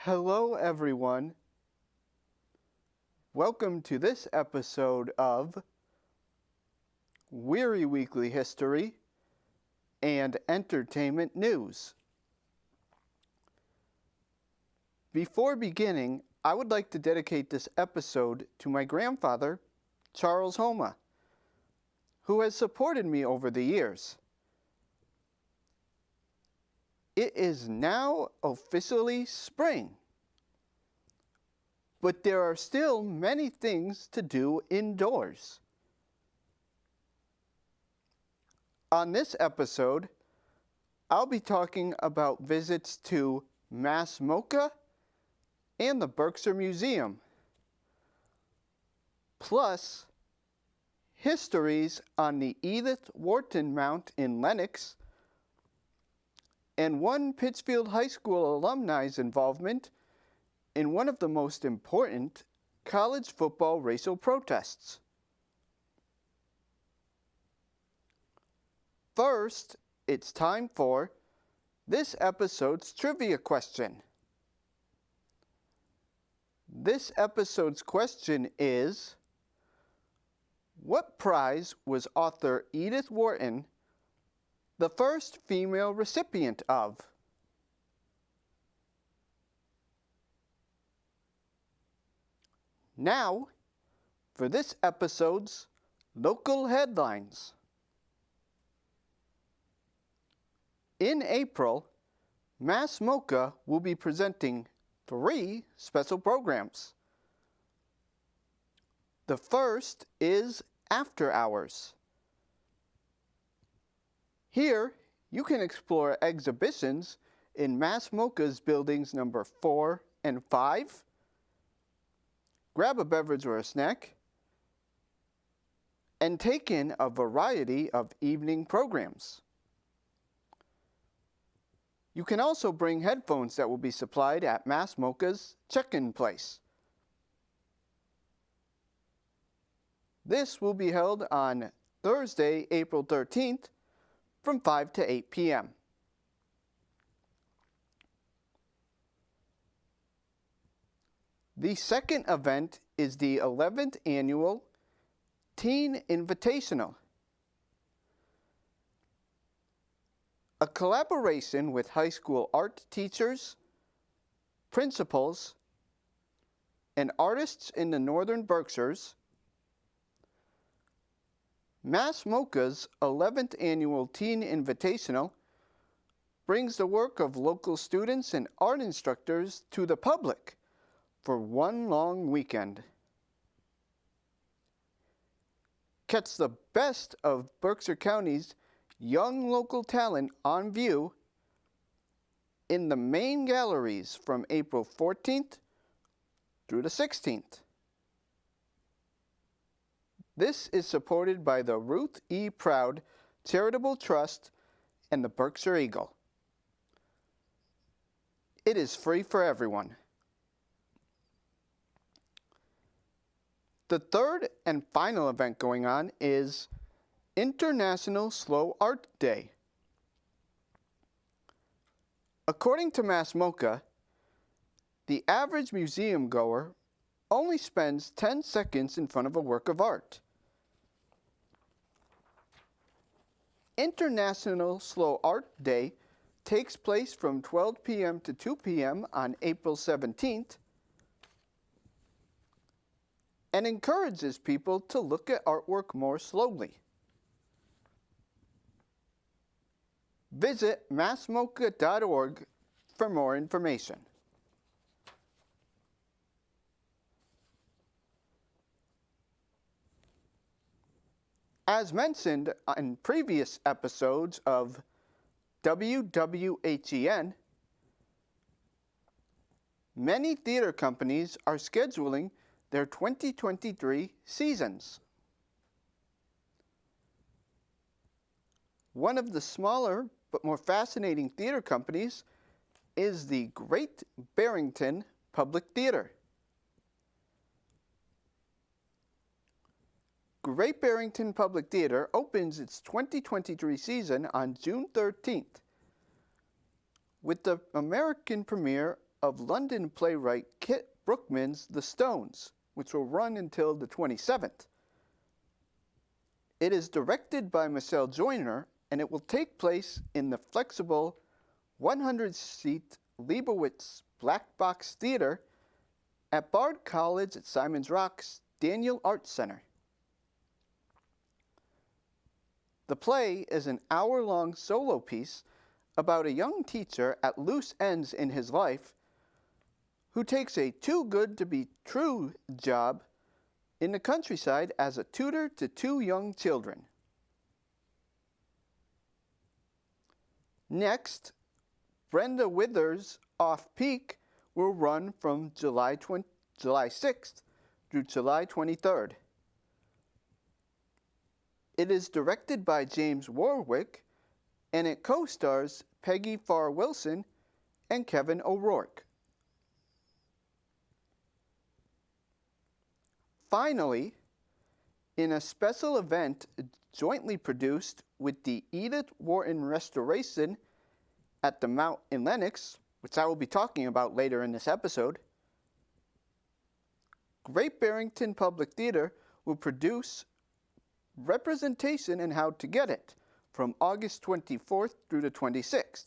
Hello, everyone. Welcome to this episode of Weary Weekly History and Entertainment News. Before beginning, I would like to dedicate this episode to my grandfather, Charles Homa, who has supported me over the years. It is now officially spring, but there are still many things to do indoors. On this episode, I'll be talking about visits to MASS MOCA and the Berkshire Museum, plus histories on the Edith Wharton Mount in Lenox, and one Pittsfield High School alumni's involvement in one of the most important college football racial protests. First, it's time for this episode's trivia question. This episode's question is, what prize was author Edith Wharton the first female recipient of? Now, for this episode's local headlines. In April, MASS MOCA will be presenting 3 special programs. The first is After Hours. Here, you can explore exhibitions in MASS MOCA's buildings number 4 and 5, grab a beverage or a snack, and take in a variety of evening programs. You can also bring headphones that will be supplied at MASS MOCA's check-in place. This will be held on Thursday, April 13th, from 5 to 8 p.m. The second event is the 11th Annual Teen Invitational, a collaboration with high school art teachers, principals, and artists in the Northern Berkshires. MASS MOCA's 11th Annual Teen Invitational brings the work of local students and art instructors to the public for one long weekend. Catch the best of Berkshire County's young local talent on view in the main galleries from April 14th through the 16th. This is supported by the Ruth E. Proud Charitable Trust and the Berkshire Eagle. It is free for everyone. The third and final event going on is International Slow Art Day. According to MASS MOCA, the average museum goer only spends 10 seconds in front of a work of art. International Slow Art Day takes place from 12 p.m. to 2 p.m. on April 17th and encourages people to look at artwork more slowly. Visit massmoca.org for more information. As mentioned in previous episodes of WWHEN, many theater companies are scheduling their 2023 seasons. One of the smaller but more fascinating theater companies is the Great Barrington Public Theater. Great Barrington Public Theater opens its 2023 season on June 13th with the American premiere of London playwright Kit Brookman's The Stones, which will run until the 27th. It is directed by Marcel Joyner, and it will take place in the flexible 100-seat Leibowitz Black Box Theater at Bard College at Simon's Rock's Daniel Arts Center. The play is an hour-long solo piece about a young teacher at loose ends in his life who takes a too-good-to-be-true job in the countryside as a tutor to two young children. Next, Brenda Withers' Off-Peak will run from July 6th through July 23rd. It is directed by James Warwick, and it co-stars Peggy Farr Wilson and Kevin O'Rourke. Finally, in a special event jointly produced with the Edith Wharton Restoration at the Mount in Lenox, which I will be talking about later in this episode, Great Barrington Public Theater will produce Representation and How to Get It from August 24th through the 26th.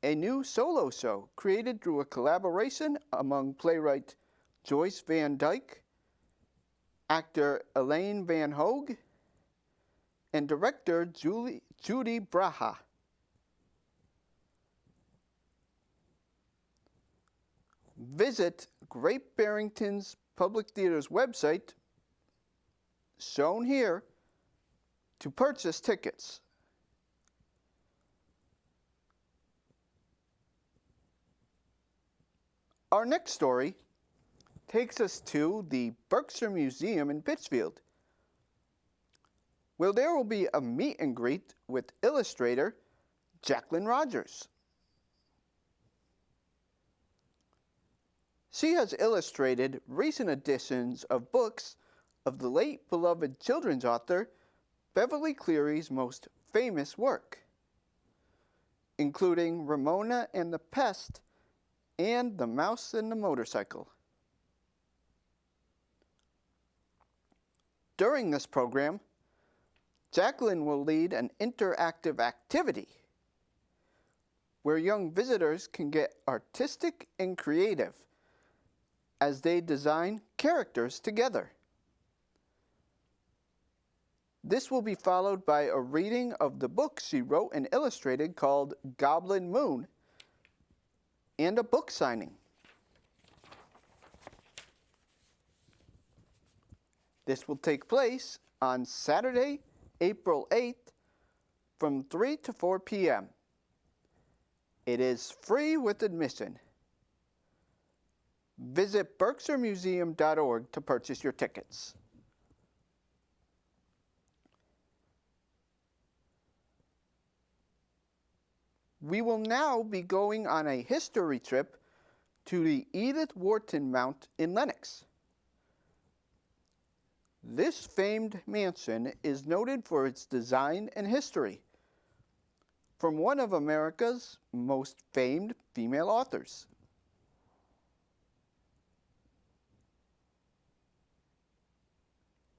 A new solo show created through a collaboration among playwright Joyce Van Dyke, actor Elaine Van Hogue, and director Judy Braha. Visit Great Barrington's Public Theater's website, shown here, to purchase tickets. Our next story takes us to the Berkshire Museum in Pittsfield, where there will be a meet and greet with illustrator Jacqueline Rogers. She has illustrated recent editions of books of the late beloved children's author Beverly Cleary's most famous work, including Ramona and the Pest and The Mouse and the Motorcycle. During this program, Jacqueline will lead an interactive activity where young visitors can get artistic and creative as they design characters together. This will be followed by a reading of the book she wrote and illustrated called Goblin Moon, and a book signing. This will take place on Saturday, April 8th from 3 to 4 p.m. It is free with admission. Visit berkshiremuseum.org to purchase your tickets. We will now be going on a history trip to the Edith Wharton Mount in Lenox. This famed mansion is noted for its design and history from one of America's most famed female authors.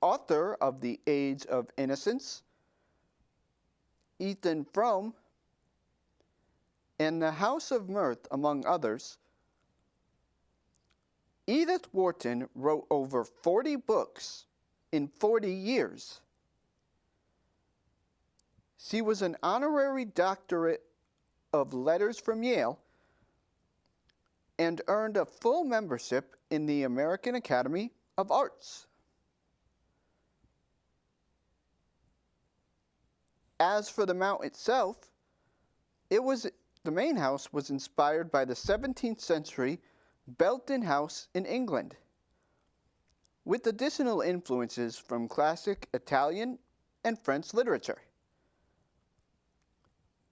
Author of The Age of Innocence, Ethan Frome, and The House of Mirth, among others, Edith Wharton wrote over 40 books in 40 years. She was an honorary doctorate of letters from Yale and earned a full membership in the American Academy of Arts. As for the mount itself, the main house was inspired by the 17th century Belton House in England, with additional influences from classic Italian and French literature.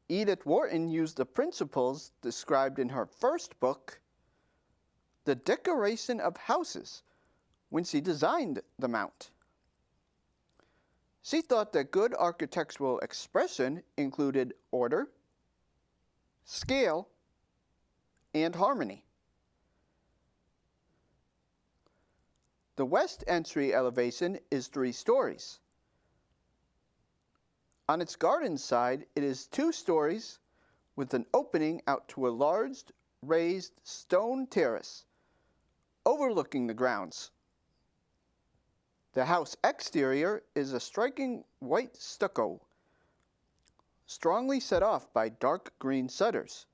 Edith Wharton used the principles described in her first book, The Decoration of Houses, when she designed the mount. She thought that good architectural expression included order, scale, and harmony. The west entry elevation is 3 stories. On its garden side, it is 2 stories with an opening out to a large raised stone terrace overlooking the grounds. The house exterior is a striking white stucco, strongly set off by dark green shutters,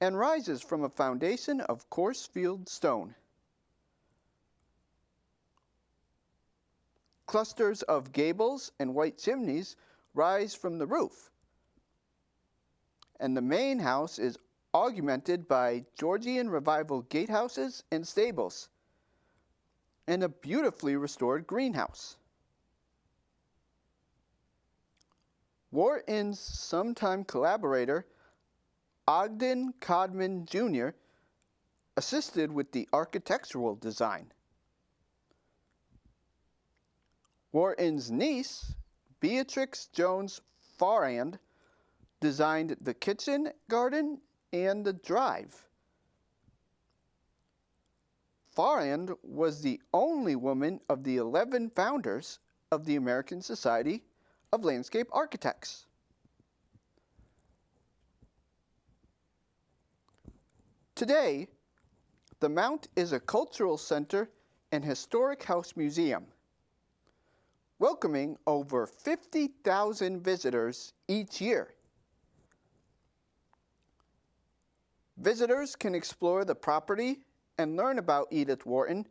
and rises from a foundation of coarse field stone. Clusters of gables and white chimneys rise from the roof, and the main house is augmented by Georgian Revival gatehouses and stables, and a beautifully restored greenhouse. Wharton's sometime collaborator, Ogden Codman Jr., assisted with the architectural design. Wharton's niece, Beatrix Jones Farrand, designed the kitchen, garden, and the drive. Farrand was the only woman of the 11 founders of the American Society of Landscape Architects. Today, the Mount is a cultural center and historic house museum, welcoming over 50,000 visitors each year. Visitors can explore the property and learn about Edith Wharton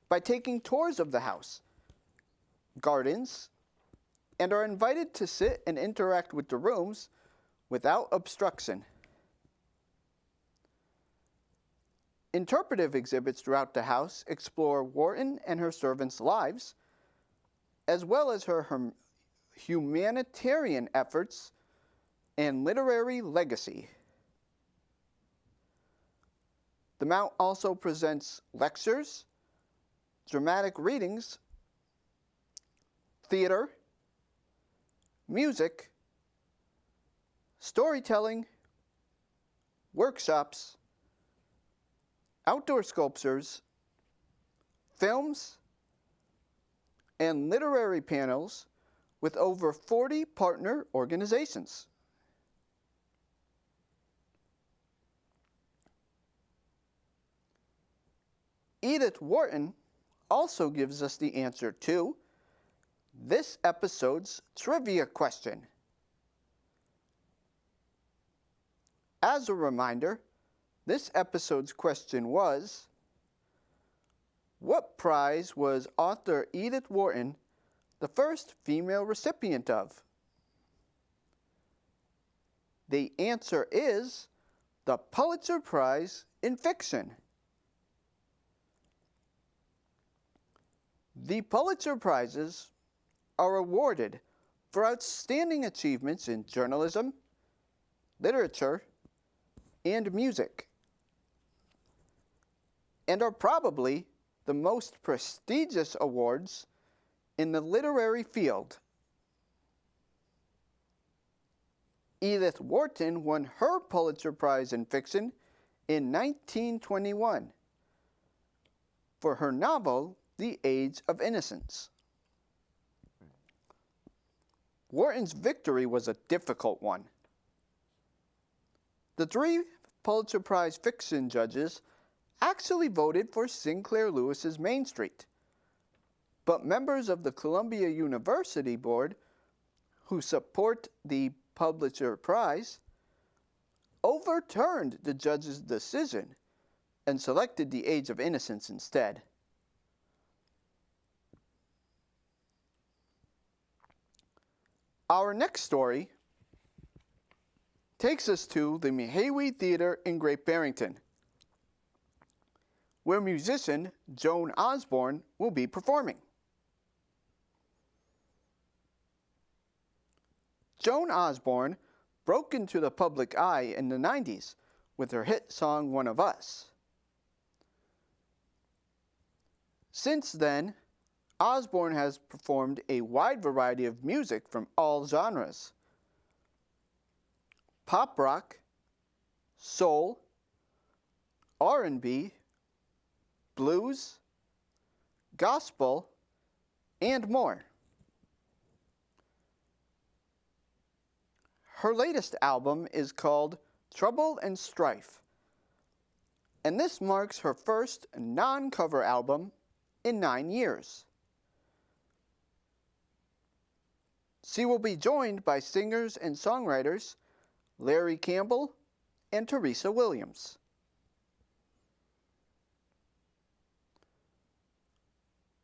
by taking tours of the house, gardens, and are invited to sit and interact with the rooms without obstruction. Interpretive exhibits throughout the house explore Wharton and her servants' lives, as well as her humanitarian efforts and literary legacy. The Mount also presents lectures, dramatic readings, theater, music, storytelling, workshops, outdoor sculptures, films, and literary panels with over 40 partner organizations. Edith Wharton also gives us the answer to this episode's trivia question. As a reminder, this episode's question was, what prize was author Edith Wharton the first female recipient of? The answer is the Pulitzer Prize in Fiction. The Pulitzer Prizes are awarded for outstanding achievements in journalism, literature, and music, and are probably the most prestigious awards in the literary field. Edith Wharton won her Pulitzer Prize in Fiction in 1921 for her novel, The Age of Innocence. Wharton's victory was a difficult one. The 3 Pulitzer Prize fiction judges actually voted for Sinclair Lewis's Main Street, but members of the Columbia University Board, who support the Pulitzer Prize, overturned the judge's decision and selected The Age of Innocence instead. Our next story takes us to the Mehawy Theater in Great Barrington, where musician Joan Osborne will be performing. Joan Osborne broke into the public eye in the 90s with her hit song One of Us. Since then, Osborne has performed a wide variety of music from all genres: pop rock, soul, R&B, blues, gospel, and more. Her latest album is called Trouble and Strife, and this marks her first non-cover album in 9 years. She will be joined by singers and songwriters Larry Campbell and Teresa Williams.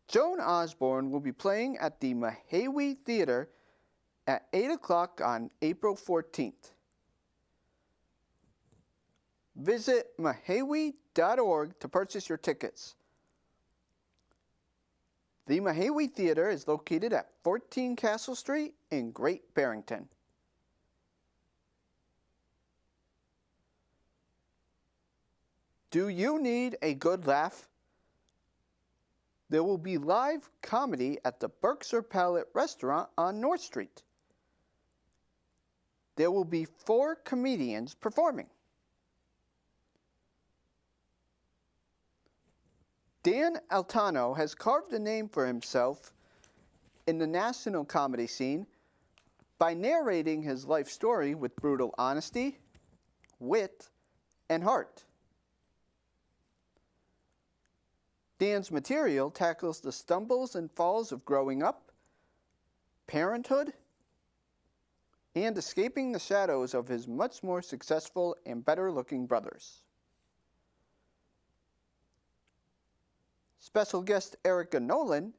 Joan Osborne will be playing at the Mahawi Theater at 8 o'clock on April 14th. Visit mahawi.org to purchase your tickets. The Mahawi Theater is located at 14 Castle Street in Great Barrington. Do you need a good laugh? There will be live comedy at the Berkshire Palette Restaurant on North Street. There will be 4 comedians performing. Dan Altano has carved a name for himself in the national comedy scene by narrating his life story with brutal honesty, wit, and heart. Dan's material tackles the stumbles and falls of growing up, parenthood, and escaping the shadows of his much more successful and better-looking brothers. Special guest Erica Nolan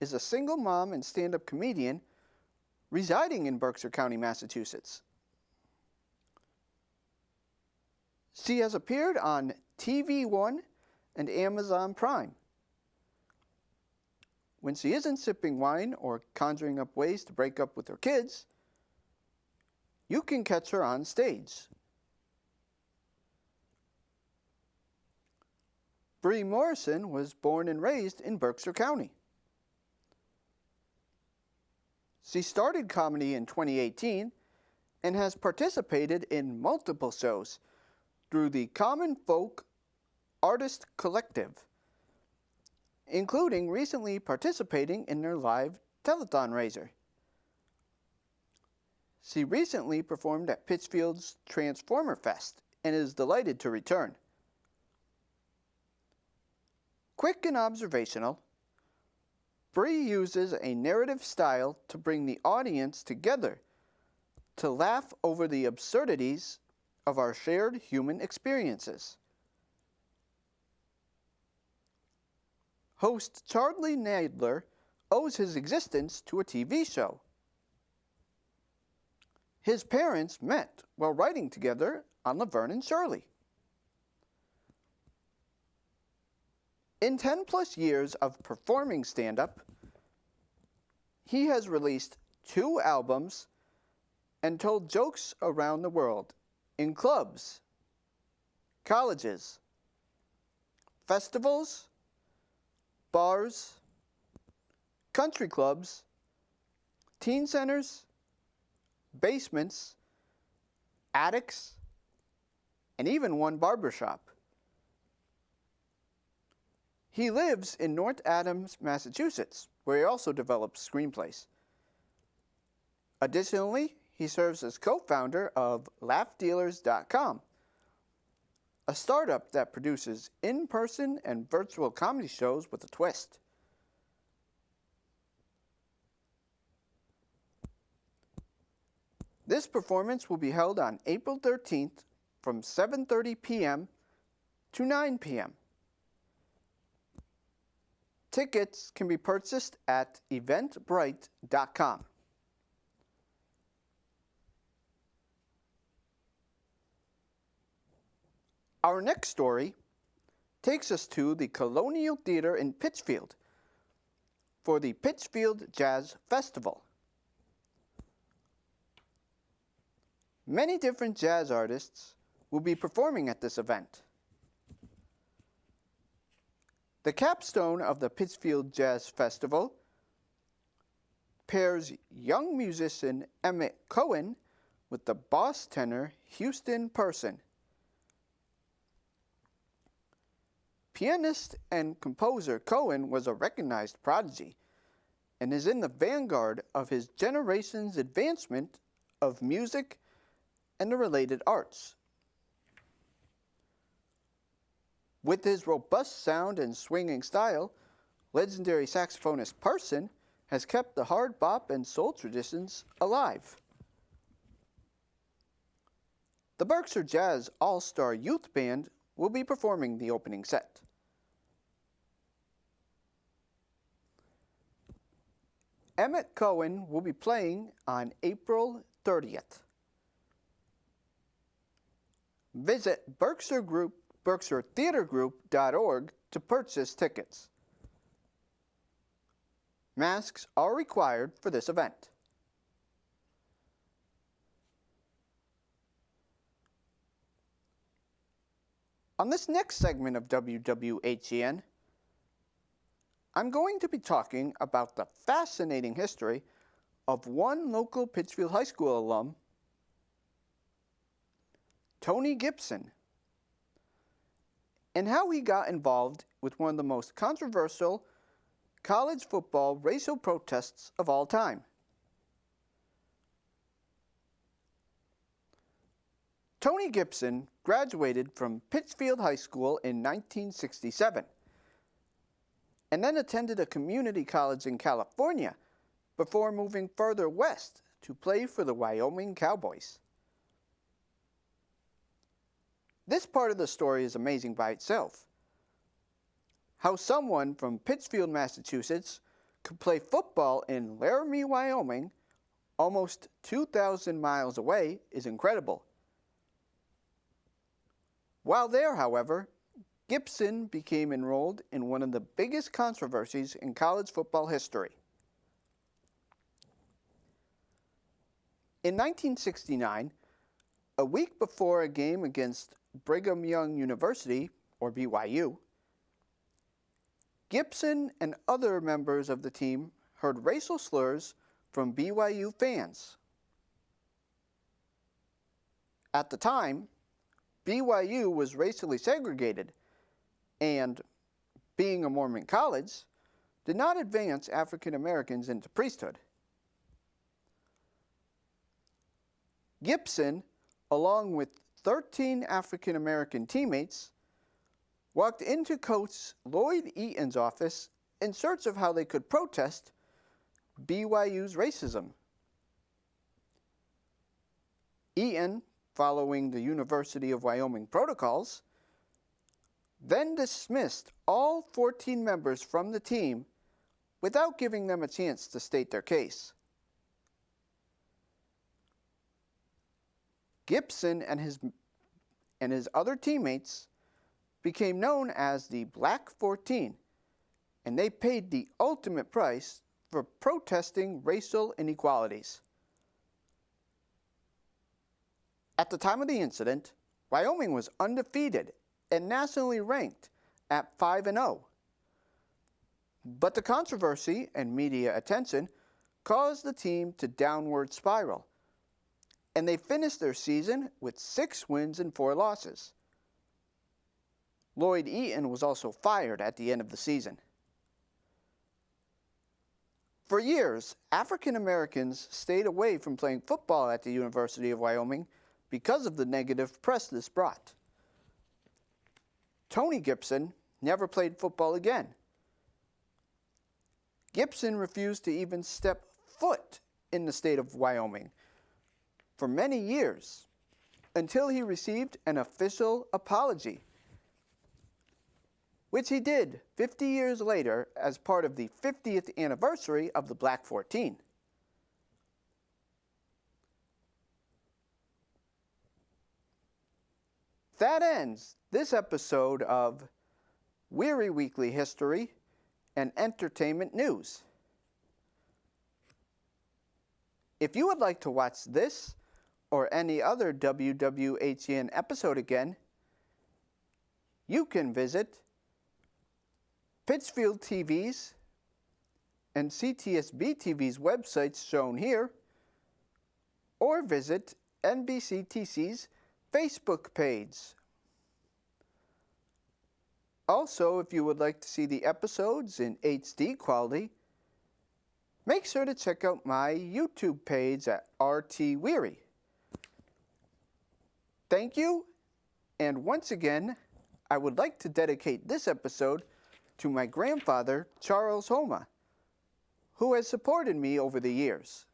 is a single mom and stand-up comedian residing in Berkshire County, Massachusetts. She has appeared on TV One and Amazon Prime. When she isn't sipping wine or conjuring up ways to break up with her kids, you can catch her on stage. Bree Morrison was born and raised in Berkshire County. She started comedy in 2018 and has participated in multiple shows through the Common Folk Artist Collective, including recently participating in their live telethon raiser. She recently performed at Pittsfield's Transformer Fest and is delighted to return. Quick and observational, Bree uses a narrative style to bring the audience together to laugh over the absurdities of our shared human experiences. Host Charlie Nadler owes his existence to a TV show. His parents met while writing together on Laverne and Shirley. In 10 plus years of performing stand-up, he has released 2 albums and told jokes around the world in clubs, colleges, festivals, bars, country clubs, teen centers, basements, attics, and even one barbershop. He lives in North Adams, Massachusetts, where he also develops screenplays. Additionally, he serves as co-founder of LaughDealers.com, a startup that produces in-person and virtual comedy shows with a twist. This performance will be held on April 13th from 7:30 p.m. to 9 p.m. Tickets can be purchased at eventbrite.com. Our next story takes us to the Colonial Theater in Pittsfield for the Pittsfield Jazz Festival. Many different jazz artists will be performing at this event. The capstone of the Pittsfield Jazz Festival pairs young musician Emmett Cohen with the boss tenor Houston Person. Pianist and composer Cohen was a recognized prodigy and is in the vanguard of his generation's advancement of music and the related arts. With his robust sound and swinging style, legendary saxophonist Parson has kept the hard bop and soul traditions alive. The Berkshire Jazz All-Star Youth Band will be performing the opening set. Emmett Cohen will be playing on April 30th. Visit BerkshireTheaterGroup.org to purchase tickets. Masks are required for this event. On this next segment of WWHEN, I'm going to be talking about the fascinating history of one local Pittsfield High School alum, Tony Gibson, and how he got involved with one of the most controversial college football racial protests of all time. Tony Gibson graduated from Pittsfield High School in 1967 and then attended a community college in California before moving further west to play for the Wyoming Cowboys. This part of the story is amazing by itself. How someone from Pittsfield, Massachusetts could play football in Laramie, Wyoming, almost 2,000 miles away, is incredible. While there, however, Gibson became enrolled in one of the biggest controversies in college football history. In 1969, a week before a game against Brigham Young University, or BYU, Gibson and other members of the team heard racial slurs from BYU fans. At the time, BYU was racially segregated and, being a Mormon college, did not advance African Americans into priesthood. Gibson, along with 13 African American teammates, walked into Coach Lloyd Eaton's office in search of how they could protest BYU's racism. Eaton, following the University of Wyoming protocols, then dismissed all 14 members from the team without giving them a chance to state their case. Gibson and his other teammates became known as the Black 14, and they paid the ultimate price for protesting racial inequalities. At the time of the incident, Wyoming was undefeated and nationally ranked at 5-0. But the controversy and media attention caused the team to downward spiral, and they finished their season with 6 wins and 4 losses. Lloyd Eaton was also fired at the end of the season. For years, African Americans stayed away from playing football at the University of Wyoming because of the negative press this brought. Tony Gibson never played football again. Gibson refused to even step foot in the state of Wyoming for many years until he received an official apology, which he did 50 years later as part of the 50th anniversary of the Black 14. That ends this episode of Weary Weekly History and Entertainment News. If you would like to watch this or any other WWHEN episode again, you can visit Pittsfield TV's and CTSB TV's websites shown here, or visit NBCTC's Facebook page. Also, if you would like to see the episodes in HD quality, make sure to check out my YouTube page at RT Weary. Thank you, and once again, I would like to dedicate this episode to my grandfather, Charles Homa, who has supported me over the years.